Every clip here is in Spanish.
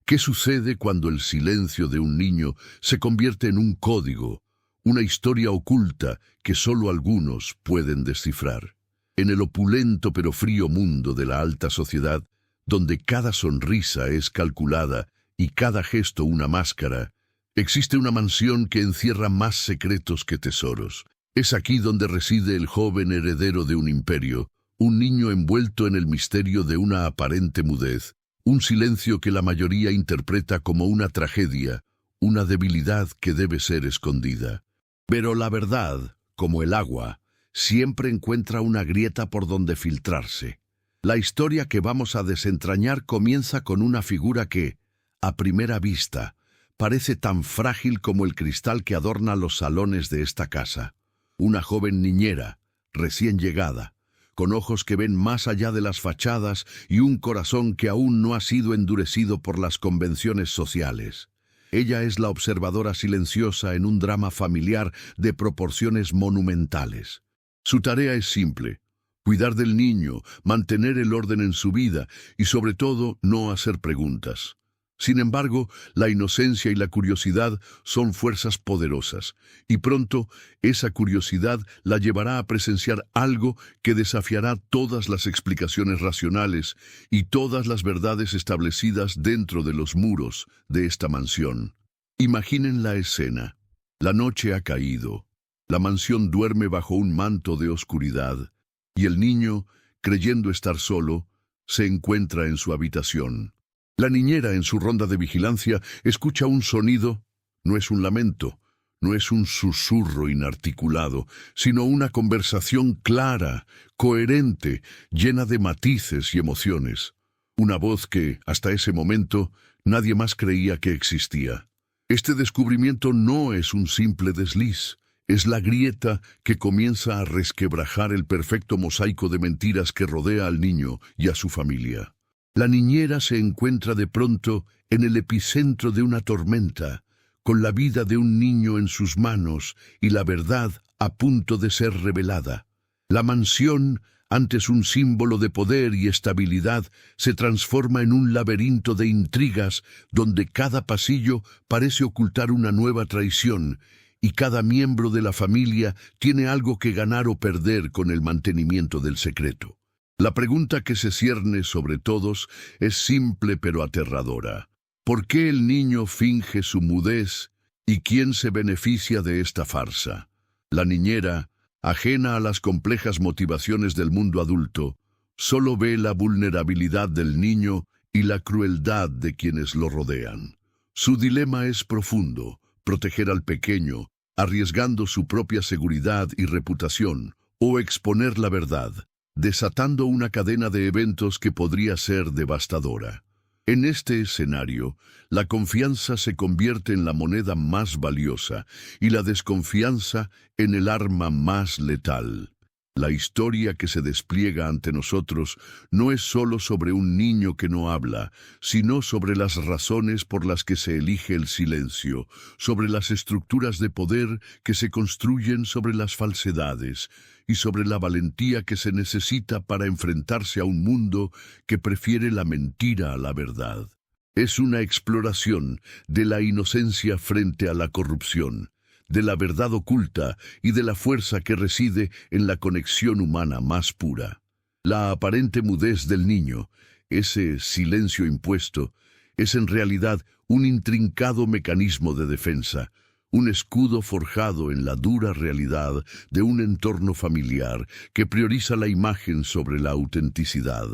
¿Qué sucede cuando el silencio de un niño se convierte en un código, una historia oculta que solo algunos pueden descifrar? En el opulento pero frío mundo de la alta sociedad, donde cada sonrisa es calculada y cada gesto una máscara, existe una mansión que encierra más secretos que tesoros. Es aquí donde reside el joven heredero de un imperio, un niño envuelto en el misterio de una aparente mudez, un silencio que la mayoría interpreta como una tragedia, una debilidad que debe ser escondida. Pero la verdad, como el agua, siempre encuentra una grieta por donde filtrarse. La historia que vamos a desentrañar comienza con una figura que, a primera vista, parece tan frágil como el cristal que adorna los salones de esta casa. Una joven niñera, recién llegada, con ojos que ven más allá de las fachadas y un corazón que aún no ha sido endurecido por las convenciones sociales. Ella es la observadora silenciosa en un drama familiar de proporciones monumentales. Su tarea es simple: cuidar del niño, mantener el orden en su vida y, sobre todo, no hacer preguntas. Sin embargo, la inocencia y la curiosidad son fuerzas poderosas, y pronto esa curiosidad la llevará a presenciar algo que desafiará todas las explicaciones racionales y todas las verdades establecidas dentro de los muros de esta mansión. Imaginen la escena. La noche ha caído, la mansión duerme bajo un manto de oscuridad, y el niño, creyendo estar solo, se encuentra en su habitación. La niñera, en su ronda de vigilancia, escucha un sonido. No es un lamento, no es un susurro inarticulado, sino una conversación clara, coherente, llena de matices y emociones. Una voz que, hasta ese momento, nadie más creía que existía. Este descubrimiento no es un simple desliz, es la grieta que comienza a resquebrajar el perfecto mosaico de mentiras que rodea al niño y a su familia. La niñera se encuentra de pronto en el epicentro de una tormenta, con la vida de un niño en sus manos y la verdad a punto de ser revelada. La mansión, antes un símbolo de poder y estabilidad, se transforma en un laberinto de intrigas donde cada pasillo parece ocultar una nueva traición y cada miembro de la familia tiene algo que ganar o perder con el mantenimiento del secreto. La pregunta que se cierne sobre todos es simple pero aterradora. ¿Por qué el niño finge su mudez y quién se beneficia de esta farsa? La niñera, ajena a las complejas motivaciones del mundo adulto, solo ve la vulnerabilidad del niño y la crueldad de quienes lo rodean. Su dilema es profundo: proteger al pequeño, arriesgando su propia seguridad y reputación, o exponer la verdad, desatando una cadena de eventos que podría ser devastadora. En este escenario, la confianza se convierte en la moneda más valiosa y la desconfianza en el arma más letal. La historia que se despliega ante nosotros no es solo sobre un niño que no habla, sino sobre las razones por las que se elige el silencio, sobre las estructuras de poder que se construyen sobre las falsedades y sobre la valentía que se necesita para enfrentarse a un mundo que prefiere la mentira a la verdad. Es una exploración de la inocencia frente a la corrupción, de la verdad oculta y de la fuerza que reside en la conexión humana más pura. La aparente mudez del niño, ese silencio impuesto, es en realidad un intrincado mecanismo de defensa, un escudo forjado en la dura realidad de un entorno familiar que prioriza la imagen sobre la autenticidad.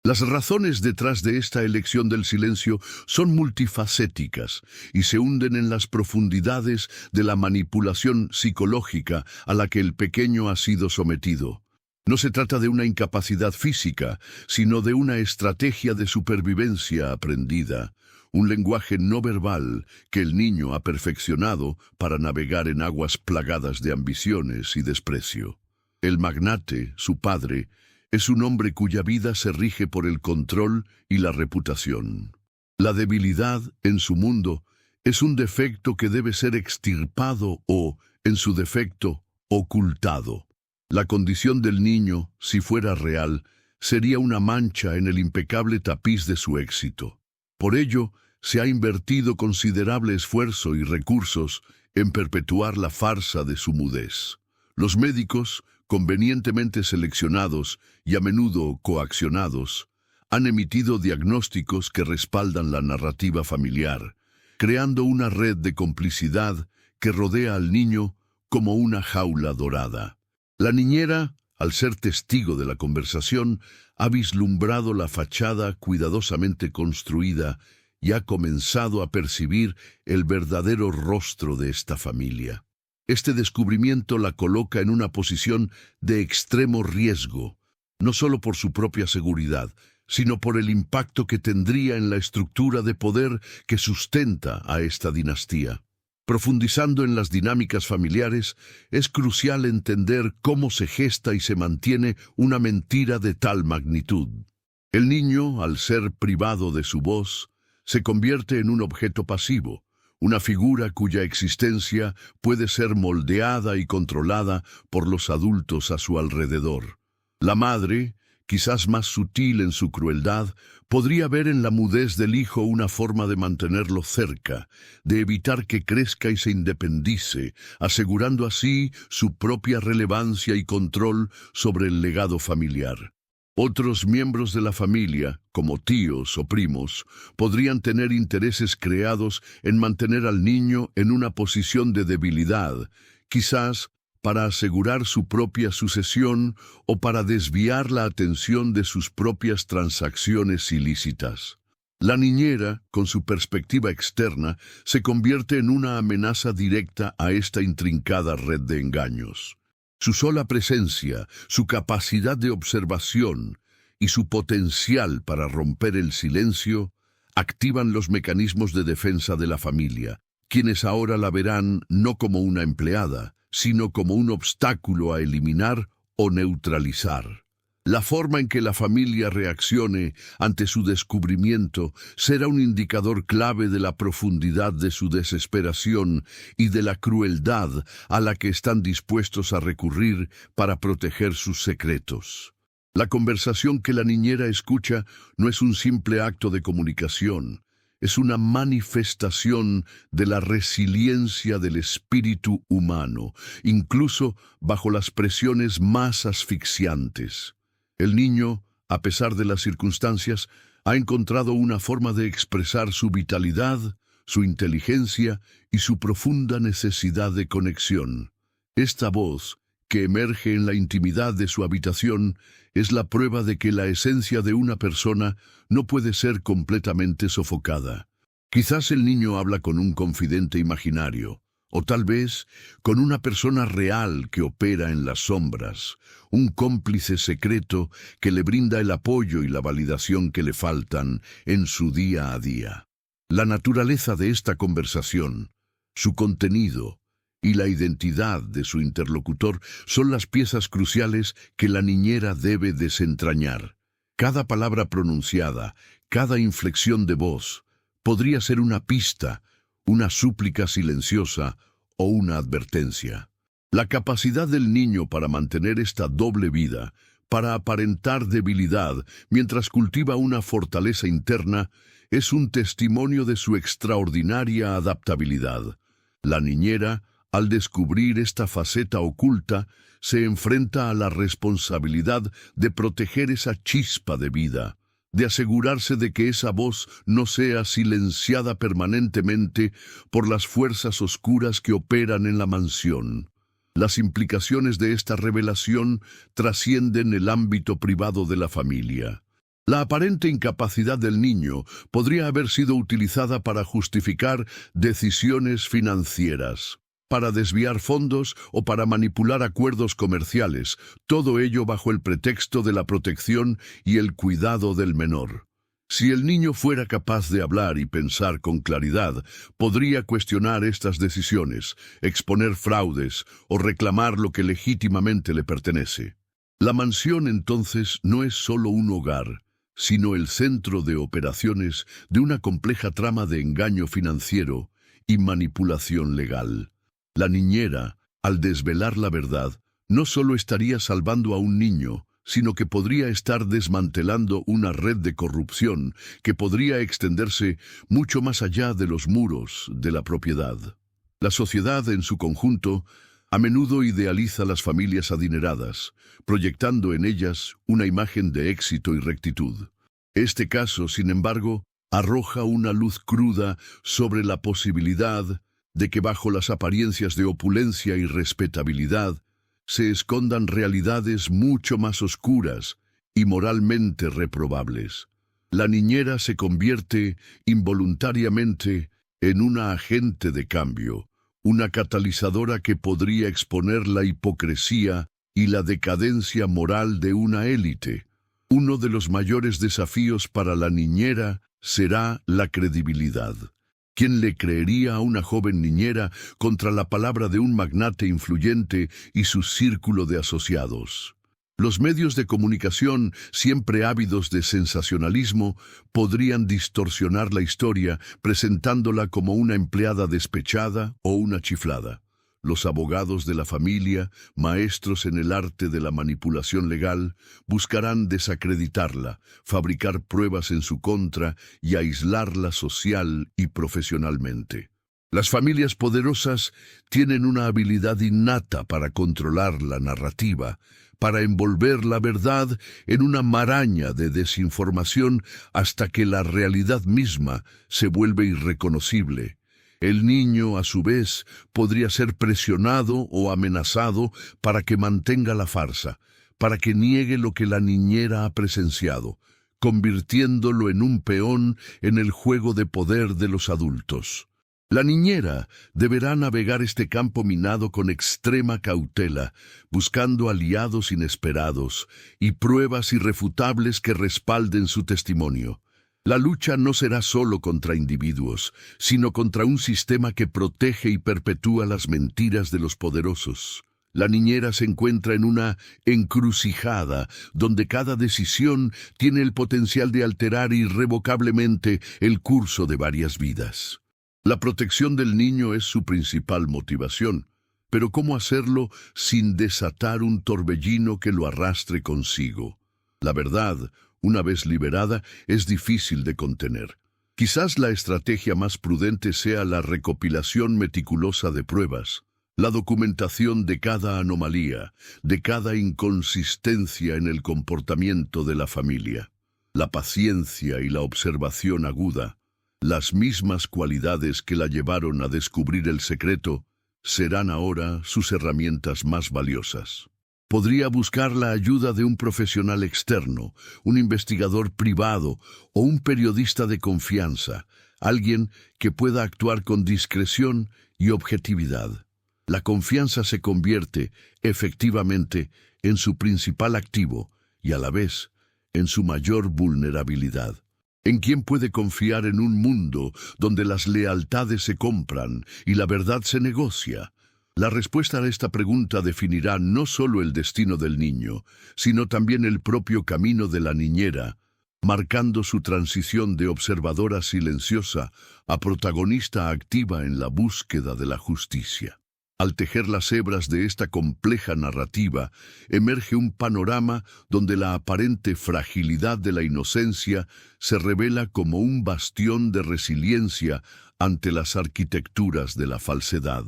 Las razones detrás de esta elección del silencio son multifacéticas y se hunden en las profundidades de la manipulación psicológica a la que el pequeño ha sido sometido. No se trata de una incapacidad física, sino de una estrategia de supervivencia aprendida, un lenguaje no verbal que el niño ha perfeccionado para navegar en aguas plagadas de ambiciones y desprecio. El magnate, su padre, es un hombre cuya vida se rige por el control y la reputación. La debilidad en su mundo es un defecto que debe ser extirpado o, en su defecto, ocultado. La condición del niño, si fuera real, sería una mancha en el impecable tapiz de su éxito. Por ello, se ha invertido considerable esfuerzo y recursos en perpetuar la farsa de su mudez. Los médicos, convenientemente seleccionados y a menudo coaccionados, han emitido diagnósticos que respaldan la narrativa familiar, creando una red de complicidad que rodea al niño como una jaula dorada. La niñera, al ser testigo de la conversación, ha vislumbrado la fachada cuidadosamente construida y ha comenzado a percibir el verdadero rostro de esta familia. Este descubrimiento la coloca en una posición de extremo riesgo, no solo por su propia seguridad, sino por el impacto que tendría en la estructura de poder que sustenta a esta dinastía. Profundizando en las dinámicas familiares, es crucial entender cómo se gesta y se mantiene una mentira de tal magnitud. El niño, al ser privado de su voz, se convierte en un objeto pasivo, una figura cuya existencia puede ser moldeada y controlada por los adultos a su alrededor. La madre, quizás más sutil en su crueldad, podría ver en la mudez del hijo una forma de mantenerlo cerca, de evitar que crezca y se independice, asegurando así su propia relevancia y control sobre el legado familiar. Otros miembros de la familia, como tíos o primos, podrían tener intereses creados en mantener al niño en una posición de debilidad, quizás para asegurar su propia sucesión o para desviar la atención de sus propias transacciones ilícitas. La niñera, con su perspectiva externa, se convierte en una amenaza directa a esta intrincada red de engaños. Su sola presencia, su capacidad de observación y su potencial para romper el silencio activan los mecanismos de defensa de la familia, quienes ahora la verán no como una empleada, sino como un obstáculo a eliminar o neutralizar. La forma en que la familia reaccione ante su descubrimiento será un indicador clave de la profundidad de su desesperación y de la crueldad a la que están dispuestos a recurrir para proteger sus secretos. La conversación que la niñera escucha no es un simple acto de comunicación, es una manifestación de la resiliencia del espíritu humano, incluso bajo las presiones más asfixiantes. El niño, a pesar de las circunstancias, ha encontrado una forma de expresar su vitalidad, su inteligencia y su profunda necesidad de conexión. Esta voz, que emerge en la intimidad de su habitación, es la prueba de que la esencia de una persona no puede ser completamente sofocada. Quizás el niño habla con un confidente imaginario, o tal vez con una persona real que opera en las sombras, un cómplice secreto que le brinda el apoyo y la validación que le faltan en su día a día. La naturaleza de esta conversación, su contenido y la identidad de su interlocutor son las piezas cruciales que la niñera debe desentrañar. Cada palabra pronunciada, cada inflexión de voz, podría ser una pista, una súplica silenciosa o una advertencia. La capacidad del niño para mantener esta doble vida, para aparentar debilidad mientras cultiva una fortaleza interna, es un testimonio de su extraordinaria adaptabilidad. La niñera, al descubrir esta faceta oculta, se enfrenta a la responsabilidad de proteger esa chispa de vida, de asegurarse de que esa voz no sea silenciada permanentemente por las fuerzas oscuras que operan en la mansión. Las implicaciones de esta revelación trascienden el ámbito privado de la familia. La aparente incapacidad del niño podría haber sido utilizada para justificar decisiones financieras, para desviar fondos o para manipular acuerdos comerciales, todo ello bajo el pretexto de la protección y el cuidado del menor. Si el niño fuera capaz de hablar y pensar con claridad, podría cuestionar estas decisiones, exponer fraudes o reclamar lo que legítimamente le pertenece. La mansión entonces no es solo un hogar, sino el centro de operaciones de una compleja trama de engaño financiero y manipulación legal. La niñera, al desvelar la verdad, no solo estaría salvando a un niño, sino que podría estar desmantelando una red de corrupción que podría extenderse mucho más allá de los muros de la propiedad. La sociedad en su conjunto a menudo idealiza las familias adineradas, proyectando en ellas una imagen de éxito y rectitud. Este caso, sin embargo, arroja una luz cruda sobre la posibilidad de que bajo las apariencias de opulencia y respetabilidad se escondan realidades mucho más oscuras y moralmente reprobables. La niñera se convierte involuntariamente en una agente de cambio, una catalizadora que podría exponer la hipocresía y la decadencia moral de una élite. Uno de los mayores desafíos para la niñera será la credibilidad. ¿Quién le creería a una joven niñera contra la palabra de un magnate influyente y su círculo de asociados? Los medios de comunicación, siempre ávidos de sensacionalismo, podrían distorsionar la historia presentándola como una empleada despechada o una chiflada. Los abogados de la familia, maestros en el arte de la manipulación legal, buscarán desacreditarla, fabricar pruebas en su contra y aislarla social y profesionalmente. Las familias poderosas tienen una habilidad innata para controlar la narrativa, para envolver la verdad en una maraña de desinformación hasta que la realidad misma se vuelve irreconocible. El niño, a su vez, podría ser presionado o amenazado para que mantenga la farsa, para que niegue lo que la niñera ha presenciado, convirtiéndolo en un peón en el juego de poder de los adultos. La niñera deberá navegar este campo minado con extrema cautela, buscando aliados inesperados y pruebas irrefutables que respalden su testimonio. La lucha no será solo contra individuos, sino contra un sistema que protege y perpetúa las mentiras de los poderosos. La niñera se encuentra en una encrucijada donde cada decisión tiene el potencial de alterar irrevocablemente el curso de varias vidas. La protección del niño es su principal motivación, pero ¿cómo hacerlo sin desatar un torbellino que lo arrastre consigo? La verdad, una vez liberada, es difícil de contener. Quizás la estrategia más prudente sea la recopilación meticulosa de pruebas, la documentación de cada anomalía, de cada inconsistencia en el comportamiento de la familia. La paciencia y la observación aguda, las mismas cualidades que la llevaron a descubrir el secreto, serán ahora sus herramientas más valiosas. Podría buscar la ayuda de un profesional externo, un investigador privado o un periodista de confianza, alguien que pueda actuar con discreción y objetividad. La confianza se convierte, efectivamente, en su principal activo y a la vez en su mayor vulnerabilidad. ¿En quién puede confiar en un mundo donde las lealtades se compran y la verdad se negocia? La respuesta a esta pregunta definirá no solo el destino del niño, sino también el propio camino de la niñera, marcando su transición de observadora silenciosa a protagonista activa en la búsqueda de la justicia. Al tejer las hebras de esta compleja narrativa, emerge un panorama donde la aparente fragilidad de la inocencia se revela como un bastión de resiliencia ante las arquitecturas de la falsedad.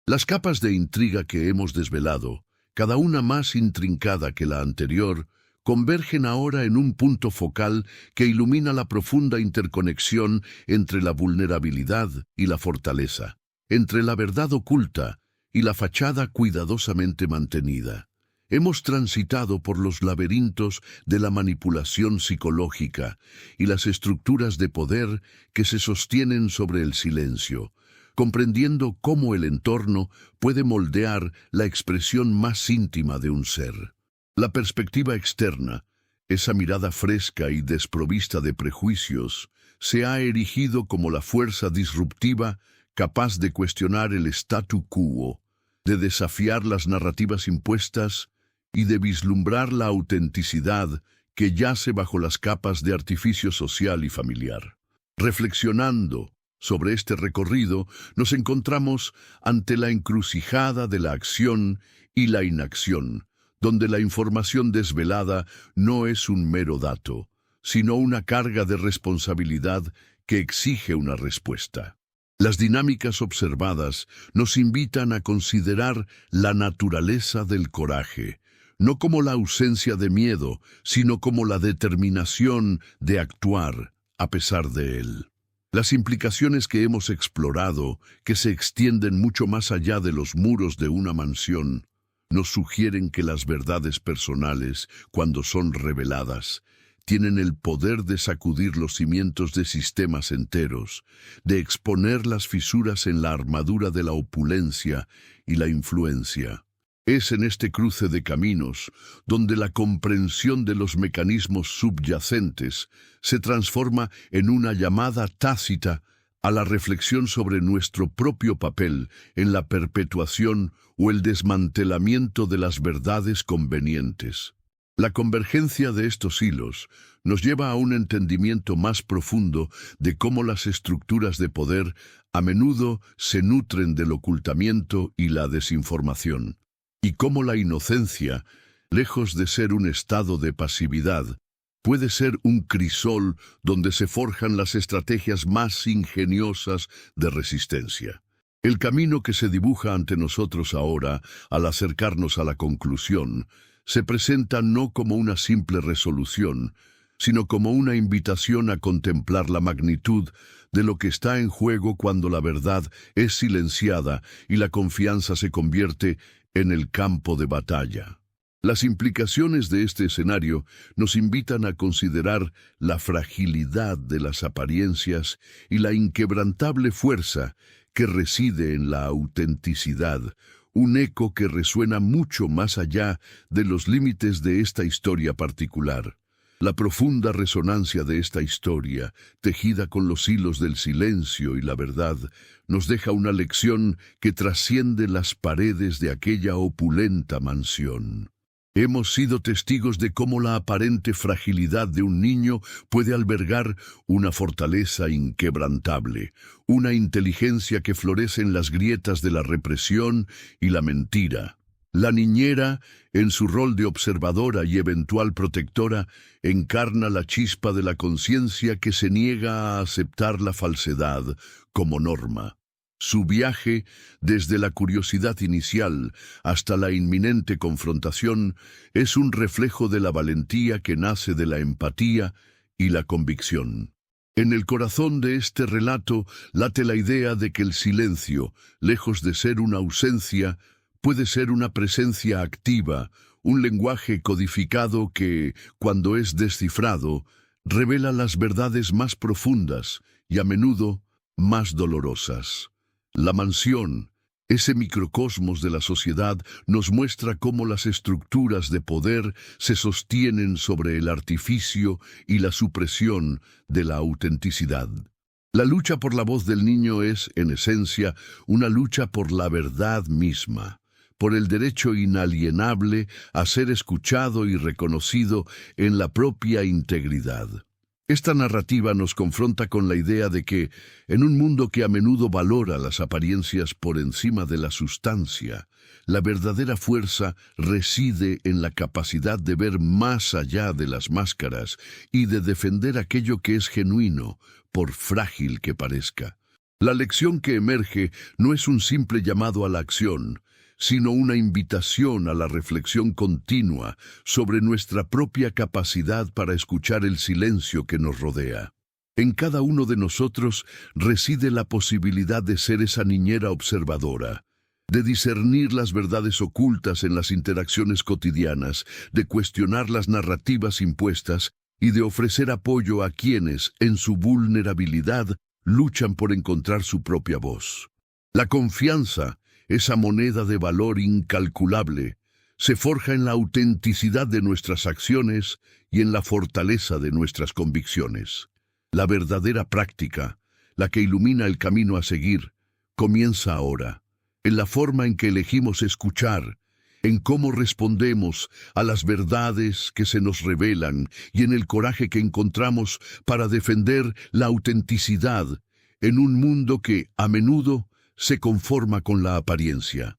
Las capas de intriga que hemos desvelado, cada una más intrincada que la anterior, convergen ahora en un punto focal que ilumina la profunda interconexión entre la vulnerabilidad y la fortaleza, entre la verdad oculta y la fachada cuidadosamente mantenida. Hemos transitado por los laberintos de la manipulación psicológica y las estructuras de poder que se sostienen sobre el silencio, comprendiendo cómo el entorno puede moldear la expresión más íntima de un ser. La perspectiva externa, esa mirada fresca y desprovista de prejuicios, se ha erigido como la fuerza disruptiva capaz de cuestionar el statu quo, de desafiar las narrativas impuestas y de vislumbrar la autenticidad que yace bajo las capas de artificio social y familiar. Reflexionando sobre este recorrido, nos encontramos ante la encrucijada de la acción y la inacción, donde la información desvelada no es un mero dato, sino una carga de responsabilidad que exige una respuesta. Las dinámicas observadas nos invitan a considerar la naturaleza del coraje, no como la ausencia de miedo, sino como la determinación de actuar a pesar de él. Las implicaciones que hemos explorado, que se extienden mucho más allá de los muros de una mansión, nos sugieren que las verdades personales, cuando son reveladas, tienen el poder de sacudir los cimientos de sistemas enteros, de exponer las fisuras en la armadura de la opulencia y la influencia. Es en este cruce de caminos donde la comprensión de los mecanismos subyacentes se transforma en una llamada tácita a la reflexión sobre nuestro propio papel en la perpetuación o el desmantelamiento de las verdades convenientes. La convergencia de estos hilos nos lleva a un entendimiento más profundo de cómo las estructuras de poder a menudo se nutren del ocultamiento y la desinformación, y cómo la inocencia, lejos de ser un estado de pasividad, puede ser un crisol donde se forjan las estrategias más ingeniosas de resistencia. El camino que se dibuja ante nosotros ahora, al acercarnos a la conclusión, se presenta no como una simple resolución, sino como una invitación a contemplar la magnitud de lo que está en juego cuando la verdad es silenciada y la confianza se convierte en el campo de batalla. Las implicaciones de este escenario nos invitan a considerar la fragilidad de las apariencias y la inquebrantable fuerza que reside en la autenticidad, un eco que resuena mucho más allá de los límites de esta historia particular. La profunda resonancia de esta historia, tejida con los hilos del silencio y la verdad, nos deja una lección que trasciende las paredes de aquella opulenta mansión. Hemos sido testigos de cómo la aparente fragilidad de un niño puede albergar una fortaleza inquebrantable, una inteligencia que florece en las grietas de la represión y la mentira. La niñera, en su rol de observadora y eventual protectora, encarna la chispa de la conciencia que se niega a aceptar la falsedad como norma. Su viaje, desde la curiosidad inicial hasta la inminente confrontación, es un reflejo de la valentía que nace de la empatía y la convicción. En el corazón de este relato late la idea de que el silencio, lejos de ser una ausencia, puede ser una presencia activa, un lenguaje codificado que, cuando es descifrado, revela las verdades más profundas y a menudo más dolorosas. La mansión, ese microcosmos de la sociedad, nos muestra cómo las estructuras de poder se sostienen sobre el artificio y la supresión de la autenticidad. La lucha por la voz del niño es, en esencia, una lucha por la verdad misma, por el derecho inalienable a ser escuchado y reconocido en la propia integridad. Esta narrativa nos confronta con la idea de que, en un mundo que a menudo valora las apariencias por encima de la sustancia, la verdadera fuerza reside en la capacidad de ver más allá de las máscaras y de defender aquello que es genuino, por frágil que parezca. La lección que emerge no es un simple llamado a la acción, sino una invitación a la reflexión continua sobre nuestra propia capacidad para escuchar el silencio que nos rodea. En cada uno de nosotros reside la posibilidad de ser esa niñera observadora, de discernir las verdades ocultas en las interacciones cotidianas, de cuestionar las narrativas impuestas y de ofrecer apoyo a quienes, en su vulnerabilidad, luchan por encontrar su propia voz. La confianza, esa moneda de valor incalculable, se forja en la autenticidad de nuestras acciones y en la fortaleza de nuestras convicciones. La verdadera práctica, la que ilumina el camino a seguir, comienza ahora, en la forma en que elegimos escuchar, en cómo respondemos a las verdades que se nos revelan y en el coraje que encontramos para defender la autenticidad en un mundo que, a menudo, se conforma con la apariencia.